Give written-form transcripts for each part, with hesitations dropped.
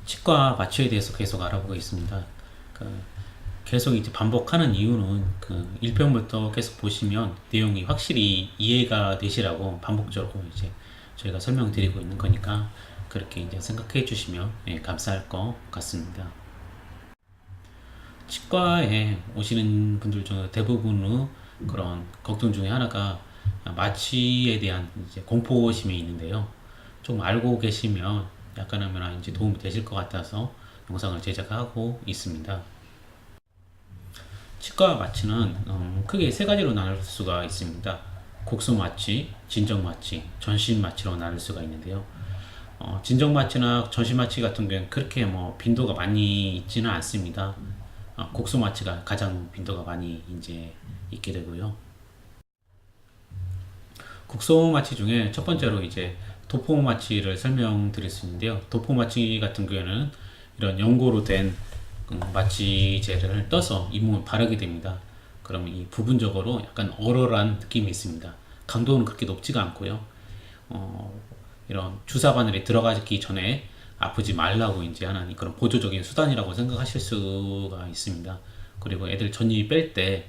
치과 마취에 대해서 계속 알아보고 있습니다. 그 계속 이제 반복하는 이유는 1편부터 계속 보시면 내용이 확실히 이해가 되시라고 반복적으로 이제 저희가 설명드리고 있는 거니까 그렇게 이제 생각해 주시면 감사할 것 같습니다. 치과에 오시는 분들 중 대부분의 그런 걱정 중에 하나가 마취에 대한 이제 공포심이 있는데요. 좀 알고 계시면 약간이나마 이제 도움이 되실 것 같아서 영상을 제작하고 있습니다. 치과 마취는 크게 세 가지로 나눌 수가 있습니다. 국소 마취, 진정 마취, 전신 마취로 나눌 수가 있는데요. 진정 마취나 전신 마취 같은 경우는 그렇게 뭐 빈도가 많이 있지는 않습니다. 국소 마취가 가장 빈도가 많이 이제 있게 되고요. 국소 마취 중에 첫 번째로 이제 도포 마취를 설명드릴 수 있는데요. 도포 마취 같은 경우에는 이런 연고로 된 마취제를 떠서 잇몸에 바르게 됩니다. 그러면 이 부분적으로 약간 얼얼한 느낌이 있습니다. 강도는 그렇게 높지가 않고요. 이런 주사 바늘이 들어가기 전에 아프지 말라고 이제 하는 그런 보조적인 수단이라고 생각하실 수가 있습니다. 그리고 애들 전이 뺄 때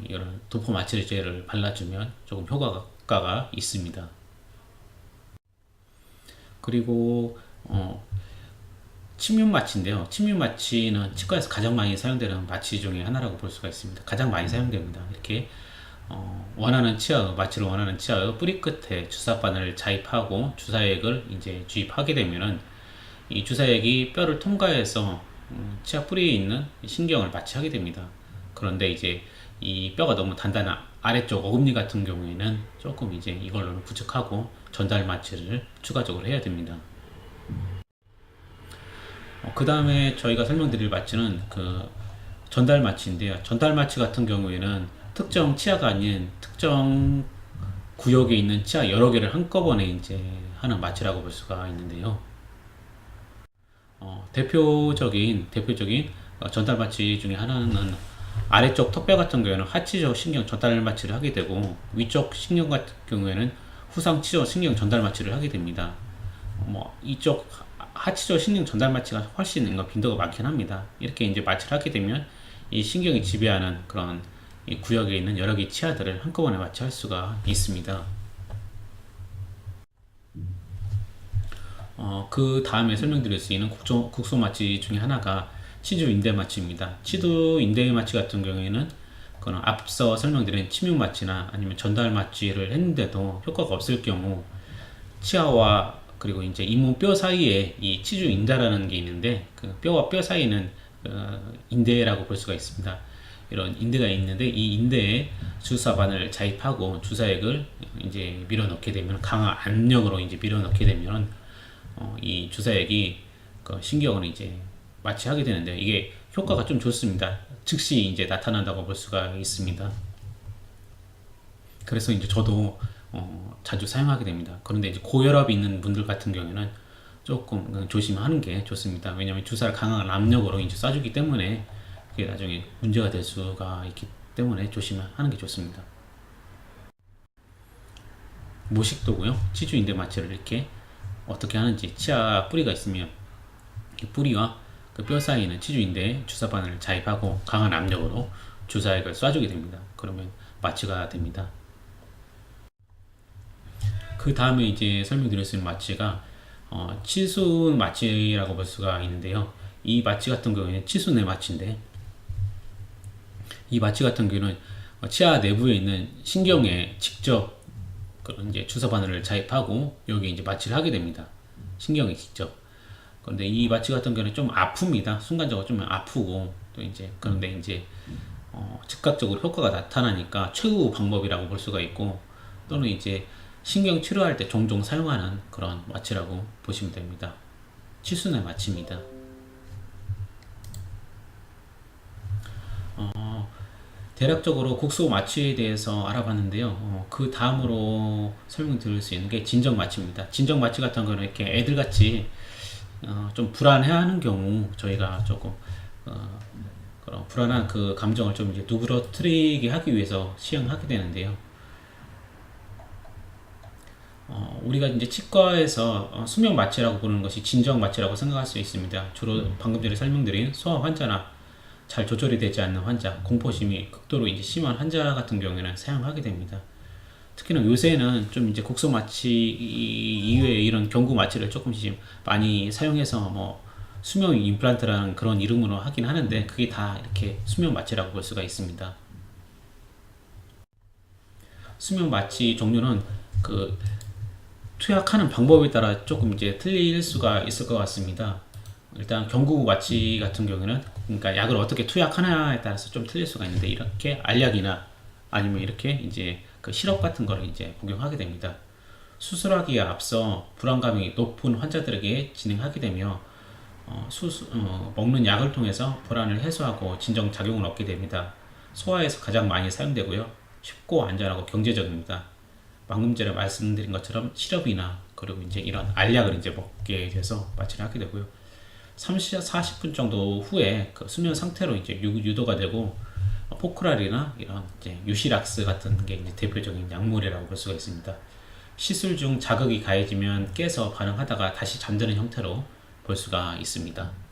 이런 도포 마취제를 발라주면 조금 효과가 있습니다. 그리고 침윤 마취인데요. 침윤 마취는 치과에서 가장 많이 사용되는 마취 중에 하나라고 볼 수가 있습니다. 가장 많이 사용됩니다. 이렇게 원하는 치아의 마취를 원하는 치아의 뿌리 끝에 주사바늘을 자입하고 주사액을 이제 주입하게 되면은 이 주사액이 뼈를 통과해서 치아 뿌리에 있는 신경을 마취하게 됩니다. 그런데 이제 이 뼈가 너무 단단한 아래쪽 어금니 같은 경우에는 조금 이제 이걸로는 부족하고 전달 마취를 추가적으로 해야 됩니다. 그 다음에 저희가 설명드릴 마취는 전달 마취인데요. 전달 마취 같은 경우에는 특정 치아가 아닌 특정 구역에 있는 치아 여러 개를 한꺼번에 이제 하는 마취라고 볼 수가 있는데요. 대표적인 전달 마취 중에 하나는 아래쪽 턱뼈 같은 경우에는 하치적 신경 전달 마취를 하게 되고 위쪽 신경 같은 경우에는 후상 치적 신경 전달 마취를 하게 됩니다. 이쪽 하치적 신경 전달 마취가 훨씬 빈도가 많긴 합니다. 이렇게 이제 마취를 하게 되면 이 신경이 지배하는 그런 이 구역에 있는 여러 개의 치아들을 한꺼번에 마취할 수가 있습니다. 그 다음에 설명드릴 수 있는 국소 마취 중에 하나가 치주 인대 마취입니다. 치주 인대 마취 같은 경우에는 그건 앞서 설명드린 침윤 마취나 아니면 전달 마취를 했는데도 효과가 없을 경우 치아와 그리고 이제 잇몸 뼈 사이에 이 치주 인대라는 게 있는데 그 뼈와 뼈 사이는 인대라고 볼 수가 있습니다. 이런 인대가 있는데 이 인대에 주사바늘 자입하고 주사액을 이제 밀어넣게 되면 강한 압력으로 이제 밀어넣게 되면 이 주사액이 신경을 이제 마취하게 되는데 이게 효과가 좀 좋습니다. 즉시 이제 나타난다고 볼 수가 있습니다. 그래서 이제 저도 자주 사용하게 됩니다. 그런데 이제 고혈압이 있는 분들 같은 경우에는 조금 조심하는 게 좋습니다. 왜냐하면 주사를 강한 압력으로 이제 쏴주기 때문에 그게 나중에 문제가 될 수가 있기 때문에 조심하는 게 좋습니다. 모식도고요. 치주 인대 마취를 이렇게 어떻게 하는지 치아 뿌리가 있으면 이 뿌리와 그 뼈 사이에는 치주 인대에 주사바늘을 자입하고 강한 압력으로 주사액을 쏴주게 됩니다. 그러면 마취가 됩니다. 그 다음에 이제 설명드릴 수 있는 마취가 치수 마취라고 볼 수가 있는데요. 이 마취 같은 경우에는 치수내 마취인데 이 마취 같은 경우는 치아 내부에 있는 신경에 직접 그런 이제 주사 바늘을 자입하고 여기 이제 마취를 하게 됩니다. 신경에 직접. 그런데 이 마취 같은 경우는 좀 아픕니다. 순간적으로 좀 아프고 또 이제 그런데 이제 즉각적으로 효과가 나타나니까 최후 방법이라고 볼 수가 있고 또는 이제 신경 치료할 때 종종 사용하는 그런 마취라고 보시면 됩니다. 치수내 마취입니다. 대략적으로 국소 마취에 대해서 알아봤는데요. 그 다음으로 설명드릴 수 있는 게 진정 마취입니다. 진정 마취 같은 거는 이렇게 애들같이 좀 불안해하는 경우 저희가 조금 그런 불안한 그 감정을 좀 이제 누그러뜨리게 하기 위해서 시행하게 되는데요. 우리가 이제 치과에서 수면 마취라고 부르는 것이 진정 마취라고 생각할 수 있습니다. 주로 방금 전에 설명드린 소아 환자나 잘 조절이 되지 않는 환자, 공포심이 극도로 이제 심한 환자 같은 경우에는 사용하게 됩니다. 특히나 요새는 좀 이제 국소 마취 이외에 이런 경구 마취를 조금씩 많이 사용해서 뭐 수면 임플란트라는 그런 이름으로 하긴 하는데 그게 다 이렇게 수면 마취라고 볼 수가 있습니다. 수면 마취 종류는 그 투약하는 방법에 따라 조금 이제 틀릴 수가 있을 것 같습니다. 일단 경구 마취 같은 경우는 그러니까 약을 어떻게 투약하냐에 따라서 좀 틀릴 수가 있는데 이렇게 알약이나 아니면 이렇게 이제 그 시럽 같은 거를 이제 복용하게 됩니다. 수술하기에 앞서 불안감이 높은 환자들에게 진행하게 되며 먹는 약을 통해서 불안을 해소하고 진정 작용을 얻게 됩니다. 소아에서 가장 많이 사용되고요. 쉽고 안전하고 경제적입니다. 방금 전에 말씀드린 것처럼 시럽이나 그리고 이제 이런 알약을 이제 먹게 돼서 마취를 하게 되고요. 30, 40분 정도 후에 그 수면 상태로 이제 유도가 되고 포크랄이나 이런 이제 유시락스 같은 게 이제 대표적인 약물이라고 볼 수가 있습니다. 시술 중 자극이 가해지면 깨서 반응하다가 다시 잠드는 형태로 볼 수가 있습니다.